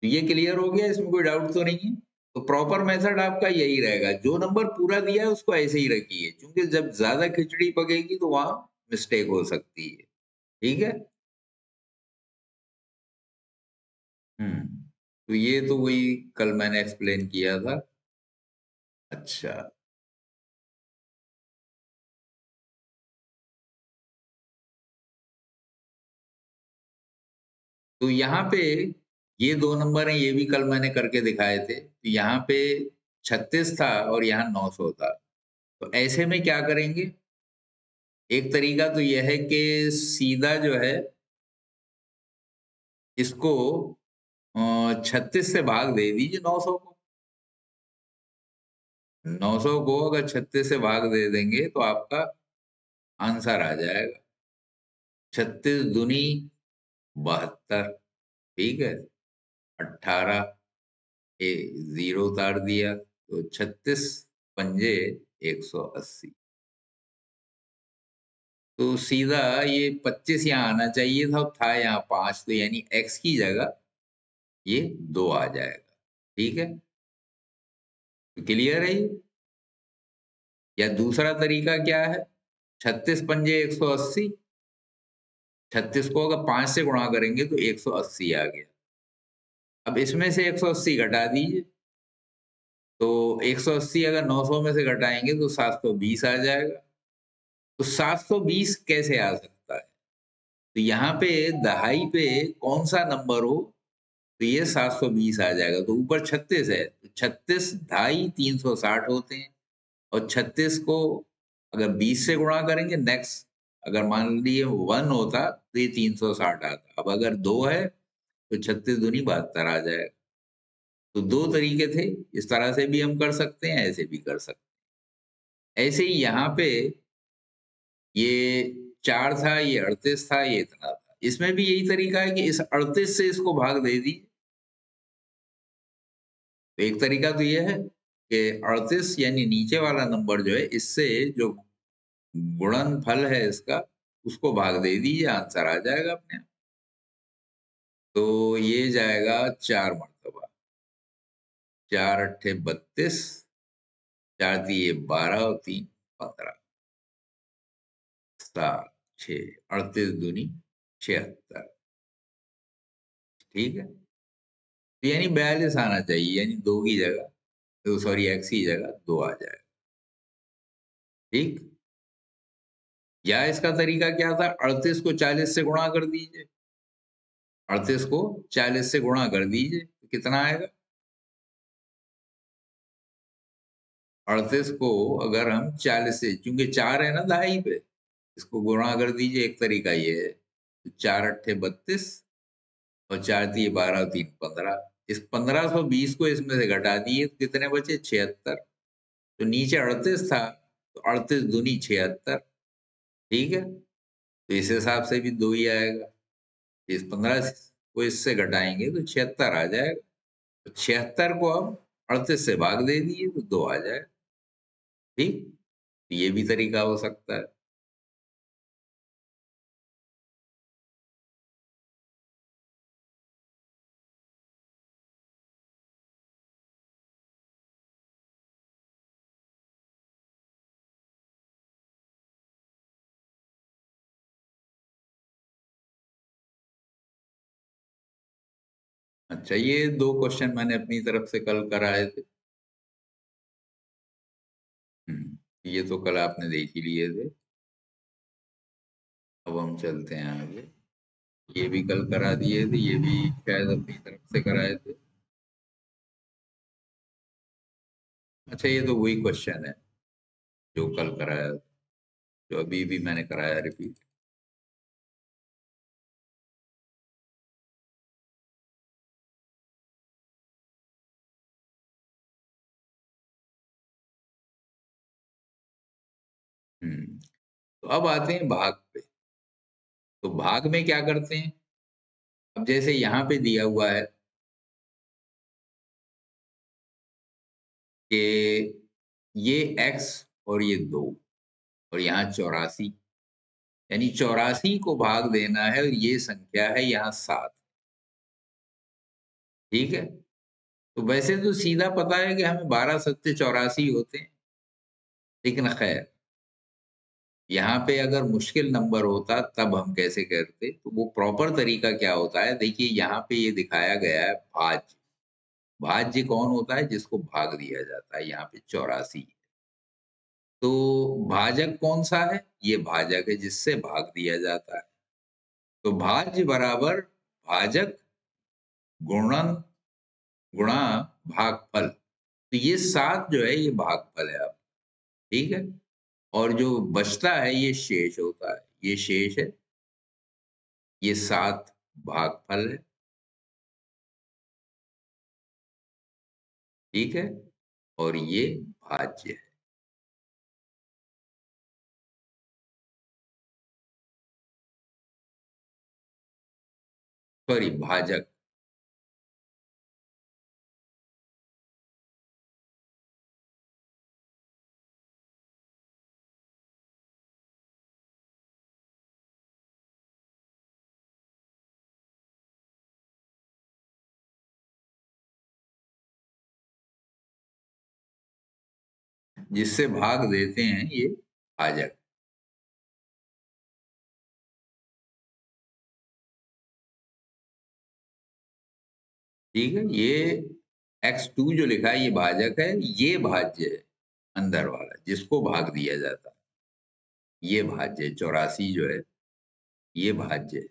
S1: तो ये क्लियर हो गया, इसमें कोई डाउट तो नहीं है। तो प्रॉपर मेथड आपका यही रहेगा, जो नंबर पूरा दिया है उसको ऐसे ही रखिए, क्योंकि जब ज्यादा खिचड़ी पकेगी तो वहां मिस्टेक हो सकती है। ठीक है। हम्म, तो ये तो वही कल मैंने एक्सप्लेन किया था। अच्छा, तो यहाँ पे ये दो नंबर हैं, ये भी कल मैंने करके दिखाए थे। तो यहाँ पे 36 था और यहाँ 900 था। तो ऐसे में क्या करेंगे? एक तरीका तो यह है कि सीधा जो है इसको 36 से भाग दे दीजिए 900 को। 900 को अगर 36 से भाग दे देंगे तो आपका आंसर आ जाएगा 36 दूनी 72। ठीक है, 18, ए जीरो उतार दिया तो 36 पंजे 180। तो सीधा ये 25 यहाँ आना चाहिए था, था यहाँ 5, तो यानी x की जगह ये 2 आ जाएगा। ठीक है, तो क्लियर है ये? या दूसरा तरीका क्या है? 36 पंजे 180, 36 को अगर 5 से गुणा करेंगे तो 180 आ गया। अब इसमें से 180 घटा दीजिए, तो 180 अगर 900 में से घटाएंगे तो 720 आ जाएगा। तो 720 कैसे आ सकता है? तो यहाँ पे दहाई पे कौन सा नंबर हो तो ये 720 आ जाएगा। तो ऊपर 36 है, तो 36 ढाई 360 होते हैं, और 36 को अगर 20 से गुणा करेंगे नेक्स्ट, अगर मान लीजिए 1 होता तो ये 360 आता। अब अगर 2 है तो 36 दूनी 72 आ जाएगा। तो दो तरीके थे, इस तरह से भी हम कर सकते हैं, ऐसे भी कर सकते हैं। ऐसे ही यहाँ पे ये 4 था, ये 38 था, ये इतना था। इसमें भी यही तरीका है कि इस 38 से इसको भाग दे दी। तो एक तरीका तो ये है कि 38 यानी नीचे वाला नंबर जो है, इससे जो गुणनफल है इसका, उसको भाग दे दीजिए, आंसर आ जाएगा अपने आप। तो ये जाएगा 4 मरतबा, 4 अट्ठे 32, 4 दिए 12 और 3 15, 7 6 38 दूनी 76। ठीक है, तो यानी 42 आना चाहिए, यानी 2 की जगह, तो सॉरी x की जगह 2 आ जाएगा। ठीक, या इसका तरीका क्या था? 38 को 40 से गुणा कर दीजिए, 38 को 40 से गुणा कर दीजिए तो कितना आएगा? 38 को अगर हम 40 से, क्योंकि 4 है ना दहाई पे, इसको गुणा कर दीजिए। एक तरीका ये है, तो 4 अट्ठे 32, और 4 दिए 12 और 3 15। इस 1520 को इसमें से घटा दिए तो कितने बचे? 76। तो नीचे 38 था, तो 38 दूनी 76। ठीक है, तो इस हिसाब से भी 2 ही आएगा। इस 15 को इससे घटाएंगे तो 76 आ जाएगा। तो 76 को अब 38 से भाग दे दिए तो 2 आ जाएगा। ठीक, तो ये भी तरीका हो सकता है। अच्छा, ये दो क्वेश्चन मैंने अपनी तरफ से कल कराए थे। ये तो कल आपने देख ही लिए थे। अब हम चलते हैं आगे। ये भी कल करा दिए थे, ये भी शायद अपनी तरफ से कराए थे। अच्छा, ये तो वही क्वेश्चन है जो कल कराया था। जो अभी भी मैंने कराया रिपीट। तो अब आते हैं भाग पे। तो भाग में क्या करते हैं? अब जैसे यहाँ पे दिया हुआ है कि ये x और ये 2 और यहाँ 84, यानी 84 को भाग देना है और ये संख्या है यहाँ 7। ठीक है, तो वैसे तो सीधा पता है कि हमें 12 सत्ते 84 होते हैं, लेकिन खैर यहाँ पे अगर मुश्किल नंबर होता तब हम कैसे करते? तो वो प्रॉपर तरीका क्या होता है, देखिए यहाँ पे ये दिखाया गया है भाज्य। भाज्य कौन होता है? जिसको भाग दिया जाता है, यहाँ पे 84। तो भाजक कौन सा है? ये भाजक है जिससे भाग दिया जाता है। तो भाज्य बराबर भाजक गुणन गुणा भागफल। तो ये 7 जो है ये भागफल है अब। ठीक है, और जो बचता है ये शेष होता है, ये शेष है, ये 7 भागफल है। ठीक है, और ये भाज्य है। सॉरी, भाजक। जिससे भाग देते हैं ये भाजक। ठीक है, ये x2 जो लिखा है ये भाजक है, ये भाज्य है अंदर वाला जिसको भाग दिया जाता है, ये भाज्य है। 84 जो है ये भाज्य है।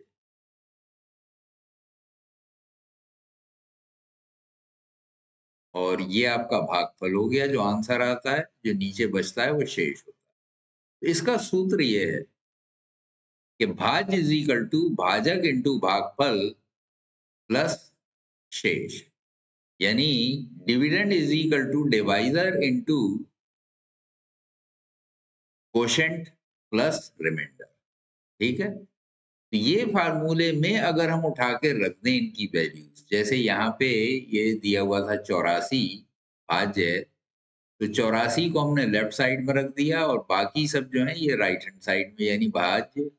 S1: और ये आपका भागफल हो गया, जो आंसर आता है, जो नीचे बचता है वो शेष होता है। तो इसका सूत्र ये है कि भाज्य इज इक्वल टू भाजक इंटू भागफल प्लस शेष, यानी dividend is equal to divisor into quotient plus reminder. ठीक है, तो ये फार्मूले में अगर हम उठा के रख दें इनकी वैल्यूज, जैसे यहाँ पे ये दिया हुआ था 84 भाज्य है, तो 84 को हमने लेफ्ट साइड में रख दिया और बाकी सब जो है ये राइट हैंड साइड में, यानी भाज्य,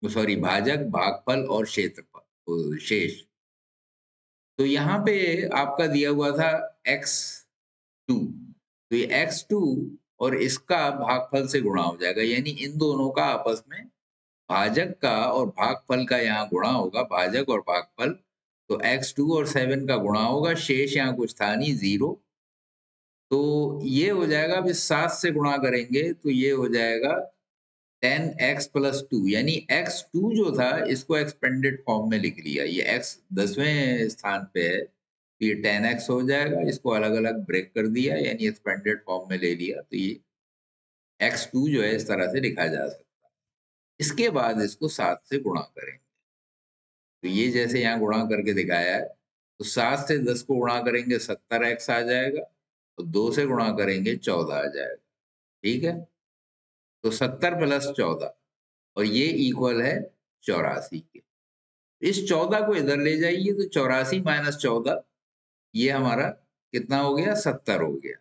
S1: सॉरी, भाजक, भागफल और क्षेत्रफल शेष। तो यहाँ पे आपका दिया हुआ था x2, तो ये x2 और इसका भागफल से गुणा हो जाएगा, यानी इन दोनों का आपस में भाजक का और भागफल का यहाँ गुणा होगा, भाजक और भागफल। तो x2 और 7 का गुणा होगा, शेष यहाँ कुछ था नहीं, 0। तो ये हो जाएगा, अब इस 7 से गुणा करेंगे तो ये हो जाएगा 10x प्लस 2, यानी x2 जो था इसको एक्सपेंडेड फॉर्म में लिख लिया, ये x 10वें स्थान पे है, तो ये 10x हो जाएगा, इसको अलग अलग ब्रेक कर दिया, यानी एक्सपेंडेड फॉर्म में ले लिया, तो ये x2 जो है इस तरह से लिखा जा सकता है। इसके बाद इसको 7 से गुणा करेंगे, तो ये जैसे यहाँ गुणा करके दिखाया है, तो 7 से 10 को गुणा करेंगे 70x आ जाएगा, तो 2 से गुणा करेंगे 14 आ जाएगा। ठीक है, तो 70 प्लस 14 और ये इक्वल है 84 के। इस 14 को इधर ले जाइए तो 84 माइनस 14, ये हमारा कितना हो गया? 70 हो गया।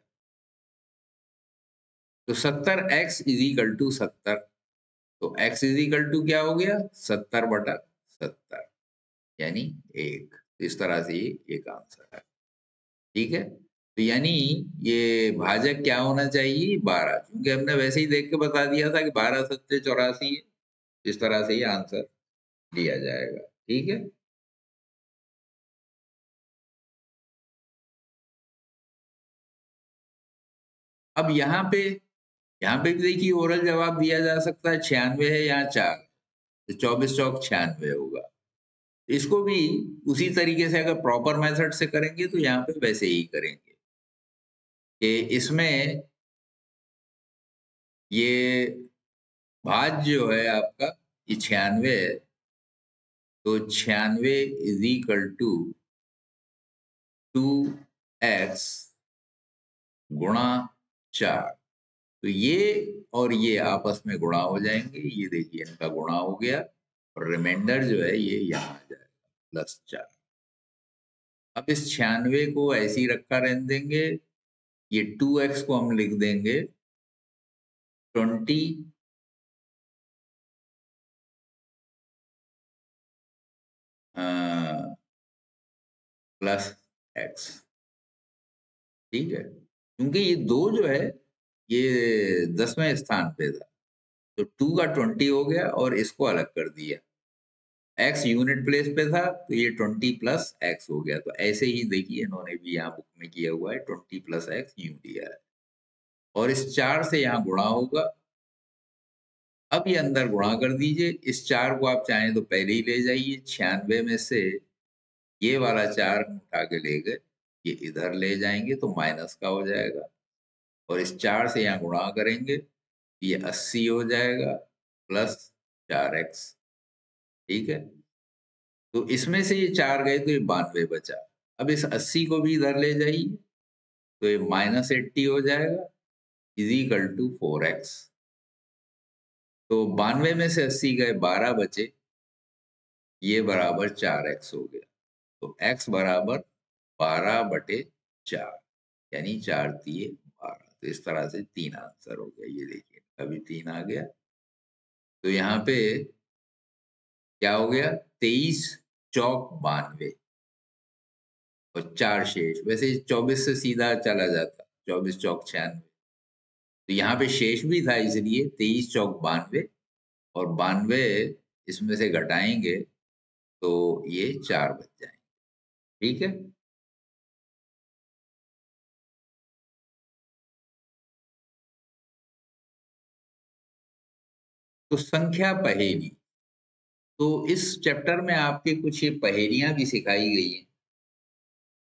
S1: तो 70x इज इक्वल टू 70, तो x इज इक्वल टू क्या हो गया? 70/70, यानी 1। इस तरह से ये एक आंसर है। ठीक है, तो यानी ये भाजक क्या होना चाहिए? 12, क्योंकि हमने वैसे ही देख के बता दिया था कि 12 सत्ते 84 है। इस तरह से ये आंसर दिया जाएगा। ठीक है, अब यहाँ पे भी देखिए ओरल जवाब दिया जा सकता है, 96 है यहाँ 4, तो 24 चौक 96 होगा। इसको भी उसी तरीके से अगर प्रॉपर मेथड से करेंगे तो यहाँ पे वैसे ही करेंगे कि इसमें ये भाज्य जो है आपका ये 96 है, तो 96 इज इक्वल टू 2x गुणा 4। तो ये और ये आपस में गुणा हो जाएंगे, ये देखिए इनका गुणा हो गया और रिमाइंडर जो है ये यहाँ आ जाएगा +4। अब इस 96 को ऐसे ही रखा रहने देंगे, ये 2x को हम लिख देंगे 20 प्लस x। ठीक है, क्योंकि ये 2 जो है ये 10वें स्थान पे था, तो 2 का 20 हो गया और इसको अलग कर दिया। x यूनिट प्लेस पे था तो ये 20 प्लस x हो गया। तो ऐसे ही देखिए इन्होंने भी यहाँ बुक में किया हुआ है, 20 प्लस x यूं दिया है और इस 4 से यहाँ गुणा होगा। अब ये अंदर गुणा कर दीजिए, इस 4 को आप चाहें तो पहले ही ले जाइए। 96 में से ये वाला 4 हम उठा के ले गए, ये इधर ले जाएंगे तो माइनस का हो जाएगा और इस 4 से यहाँ गुणा करेंगे, ये 80 हो जाएगा प्लस 4x। ठीक है, तो इसमें से ये 4 गए तो ये 92 बचा। अब इस 80 को भी इधर ले जाइए तो ये -80 हो जाएगा इज इक्वल टू 4x। तो 92 में से 80 गए, 12 बचे, ये बराबर 4x हो गया। तो x बराबर 12/4, यानी 4 तिये 12। तो इस तरह से 3 आंसर हो गया। ये देखिए अभी 3 आ गया। तो यहाँ पे क्या हो गया, 23 चौक 92 और 4 शेष। वैसे 24 से सीधा चला जाता, 24 चौक 96, तो यहाँ पे शेष भी था इसलिए 23 चौक 92 और 92 इसमें से घटाएंगे तो ये 4 बच जाएंगे। ठीक है, तो संख्या पहेली, तो इस चैप्टर में आपके कुछ ये पहेलियां भी सिखाई गई हैं,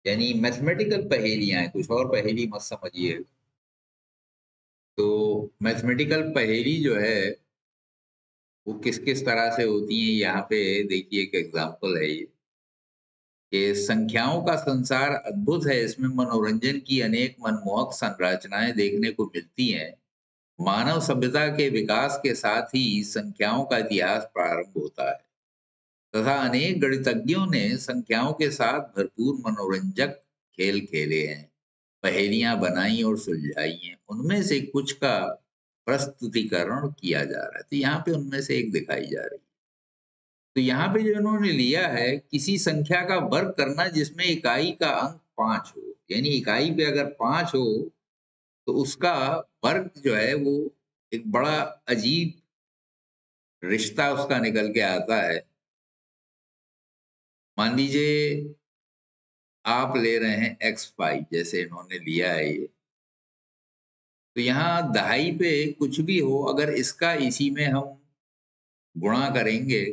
S1: यानी मैथमेटिकल पहेलियां हैं, कुछ और पहेली मत समझिए। तो मैथमेटिकल पहेली जो है वो किस किस तरह से होती है, यहाँ पे देखिए एक एग्जांपल है ये कि संख्याओं का संसार अद्भुत है, इसमें मनोरंजन की अनेक मनमोहक संरचनाएं देखने को मिलती हैं। मानव सभ्यता के विकास के साथ ही संख्याओं का इतिहास प्रारंभ होता है तथा अनेक गणितज्ञों ने संख्याओं के साथ भरपूर मनोरंजक खेल खेले हैं, पहेलियां बनाई और सुलझाई हैं। उनमें से कुछ का प्रस्तुतिकरण किया जा रहा है, तो यहाँ पे उनमें से एक दिखाई जा रही है। तो यहाँ पे जो इन्होंने लिया है, किसी संख्या का वर्ग करना जिसमें इकाई का अंक 5 हो, यानी इकाई पे अगर 5 हो तो उसका वर्ग जो है वो एक बड़ा अजीब रिश्ता उसका निकल के आता है। मान लीजिए आप ले रहे हैं x5, जैसे इन्होंने लिया है ये, तो यहाँ दहाई पे कुछ भी हो अगर इसका इसी में हम गुणा करेंगे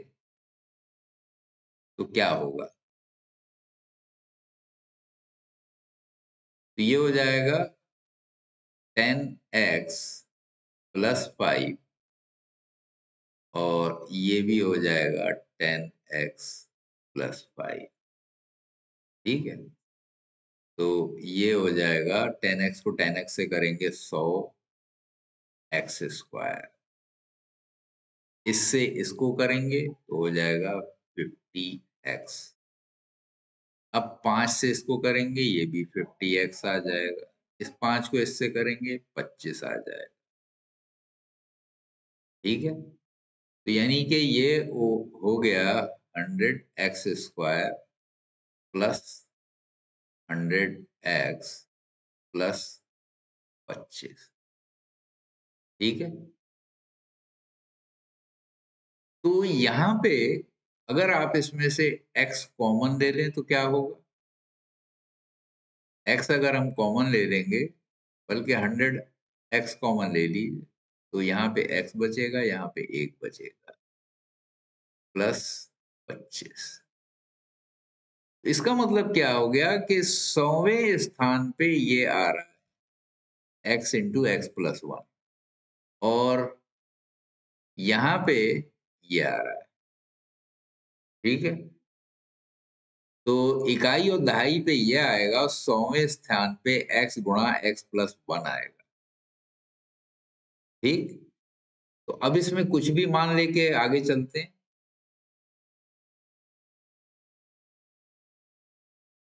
S1: तो क्या होगा, तो ये हो जाएगा 10x प्लस 5 और ये भी हो जाएगा 10x प्लस 5। ठीक है, तो ये हो जाएगा 10x को 10x से करेंगे 100x², इससे इसको करेंगे तो हो जाएगा 50x। अब 5 से इसको करेंगे ये भी 50x आ जाएगा, इस 5 को इससे करेंगे 25 आ जाएगा। ठीक है, तो यानी कि ये हो गया 100x² प्लस 100x प्लस 25। ठीक है, तो यहाँ पे अगर आप इसमें से x कॉमन ले लें तो क्या होगा, x अगर हम कॉमन ले लेंगे, बल्कि 100x कॉमन ले लीजिए, तो यहाँ पे x बचेगा, यहाँ पे 1 बचेगा प्लस 25। इसका मतलब क्या हो गया कि 100वें स्थान पे ये आ रहा है x इंटू एक्स प्लस 1 और यहाँ पे ये आ रहा है, ठीक है। तो इकाई और दहाई पे ये आएगा, 100वें स्थान पे x गुणा x+1 आएगा, ठीक। तो अब इसमें कुछ भी मान लेके आगे चलते हैं।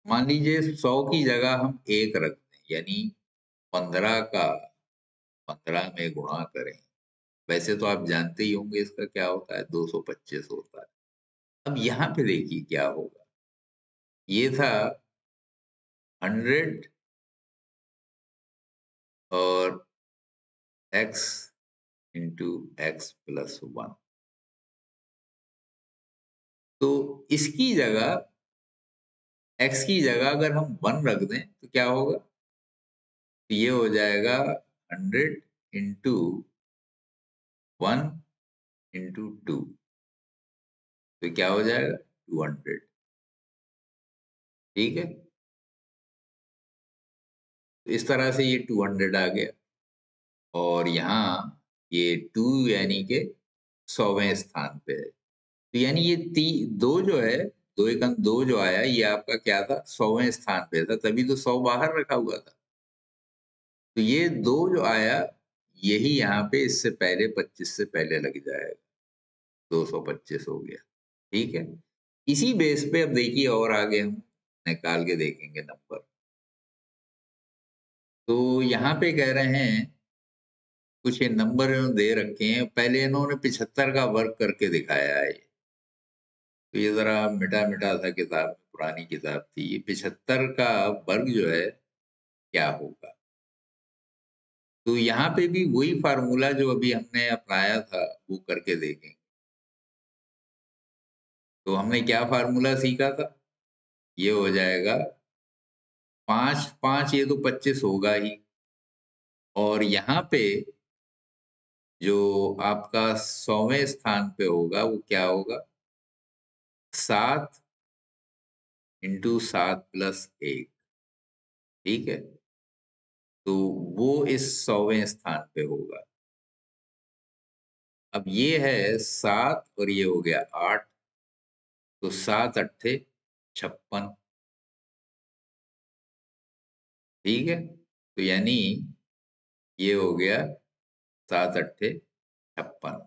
S1: मान लीजिए 100 की जगह हम 1 रख दें, यानी 15 का 15 में गुणा करें। वैसे तो आप जानते ही होंगे इसका क्या होता है, 225 होता है। अब यहाँ पे देखिए क्या होगा। ये था 100 और x इंटू x+1। तो इसकी जगह, x की जगह अगर हम 1 रख दें तो क्या होगा, तो ये हो जाएगा 100 इंटू 1 इंटू 2। तो क्या हो जाएगा, 200, ठीक है। तो इस तरह से ये 200 आ गया, और यहाँ ये 2 यानी के 100वें स्थान पे है। तो यानी ये दो जो है, 2 एकम 2 जो आया, ये आपका क्या था, 100वें स्थान पे था, तभी तो 100 बाहर रखा हुआ था। तो ये 2 जो आया, यही यहाँ पे इससे पहले 25 से पहले लग जाएगा, 225 हो गया, ठीक है। इसी बेस पे अब देखिए और आगे हम निकाल के देखेंगे नंबर। तो यहाँ पे कह रहे हैं, कुछ ये नंबर इन्होंने दे रखे हैं। पहले इन्होंने 75 का वर्क करके दिखाया है। तो ये जरा मिटा मिटा था किताब, पुरानी किताब थी। ये 75 का वर्ग जो है क्या होगा। तो यहाँ पे भी वही फार्मूला जो अभी हमने अपनाया था वो करके देखेंगे। तो हमने क्या फार्मूला सीखा था, ये हो जाएगा 5 5, ये तो 25 होगा ही। और यहाँ पे जो आपका 100वें स्थान पे होगा वो क्या होगा, 7 इंटू 7+1, ठीक है। तो वो इस 100वें स्थान पे होगा। अब ये है 7 और ये हो गया 8, तो 7 अट्ठे 56, ठीक है। तो यानी ये हो गया 7 अट्ठे 56,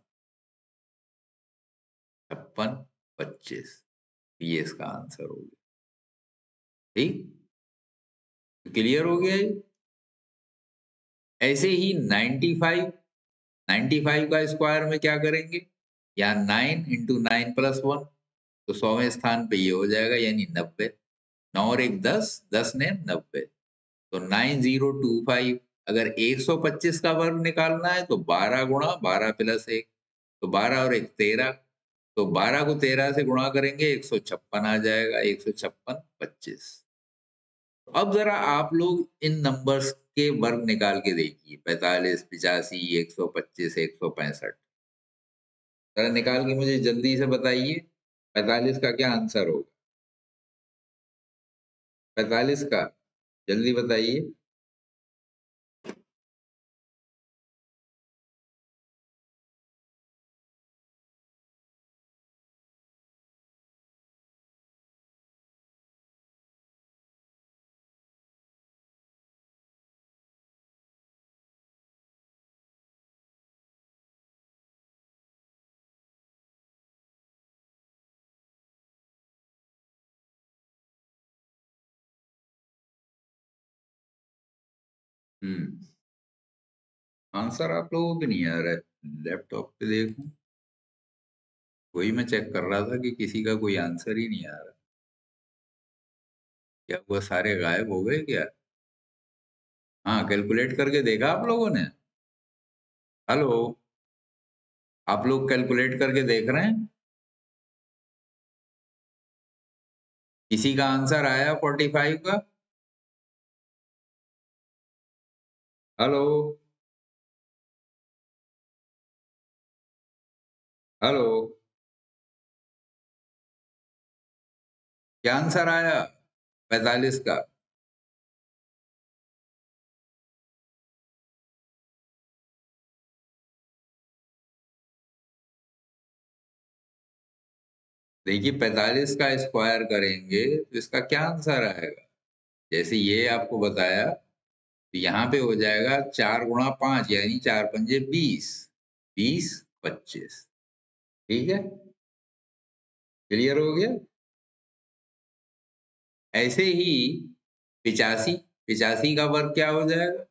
S1: 56 25, ये इसका आंसर हो गया, ठीक। क्लियर हो गया ये। ऐसे ही 95, 95 का स्क्वायर में क्या करेंगे, यहाँ 9 इंटू 9+1, तो 100वें स्थान पे ये हो जाएगा, यानी 90। 9 और 1 10, 10 ने 90, तो 9025। अगर 125 का वर्ग निकालना है तो 12 गुणा 12+1, तो 12 और 1 13, तो 12 को 13 से गुणा करेंगे 156 आ जाएगा, 156 25। अब जरा आप लोग इन नंबर्स के वर्ग निकाल के देखिए, 45 85 125 165। जरा निकाल के मुझे जल्दी से बताइए, 45 का क्या आंसर होगा, 45 का जल्दी बताइए। आंसर आप लोगों को नहीं आ रहा है, लैपटॉप पे देखूं। वही मैं चेक कर रहा था कि किसी का कोई आंसर ही नहीं आ रहा। क्या हुआ, सारे गायब हो गए क्या। हाँ, कैलकुलेट करके देखा आप लोगों ने। हेलो, आप लोग कैलकुलेट करके देख रहे हैं, किसी का आंसर आया 45 का। हेलो, हेलो, क्या आंसर आया 45 का। देखिए 45 का स्क्वायर करेंगे तो इसका क्या आंसर आएगा? जैसे ये आपको बताया, तो यहाँ पे हो जाएगा 4 × 5 यानी 4×5 = 20, 20, 25। ठीक है, क्लियर हो गया? ऐसे ही 85, 85 का वर्ग क्या हो जाएगा?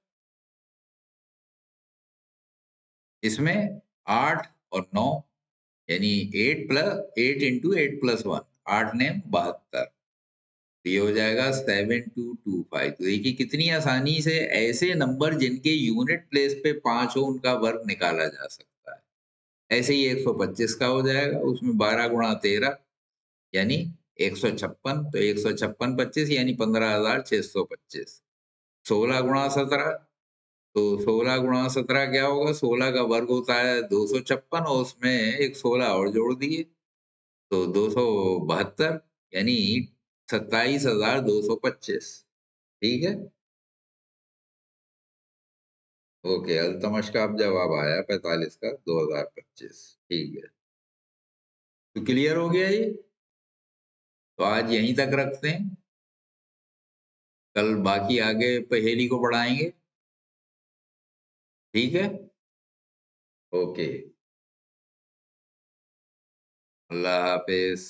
S1: इसमें 8 और 9 यानी 8 × 8 + 1, 8 ने 72। तो ये हो जाएगा 7225। तो देखिए कितनी आसानी से ऐसे नंबर जिनके यूनिट प्लेस पे 5 हो उनका वर्ग निकाला जा सकता है। ऐसे ही 125 का हो जाएगा, उसमें 12 × 13 यानी 156। तो 156 25 यानी 15,625। 16 × 17, तो 16 × 17 क्या होगा? 16 का वर्ग होता है 256 और उसमें एक 16 और जोड़ दिए तो 272 यानी 27,225। ठीक है, ओके। अल्तमश का अब जवाब आया 45 का 2025। ठीक है, तो क्लियर हो गया ये। तो आज यहीं तक रखते हैं, कल बाकी आगे पहेली को बढ़ाएंगे। ठीक है, ओके, अल्लाह हाफिज।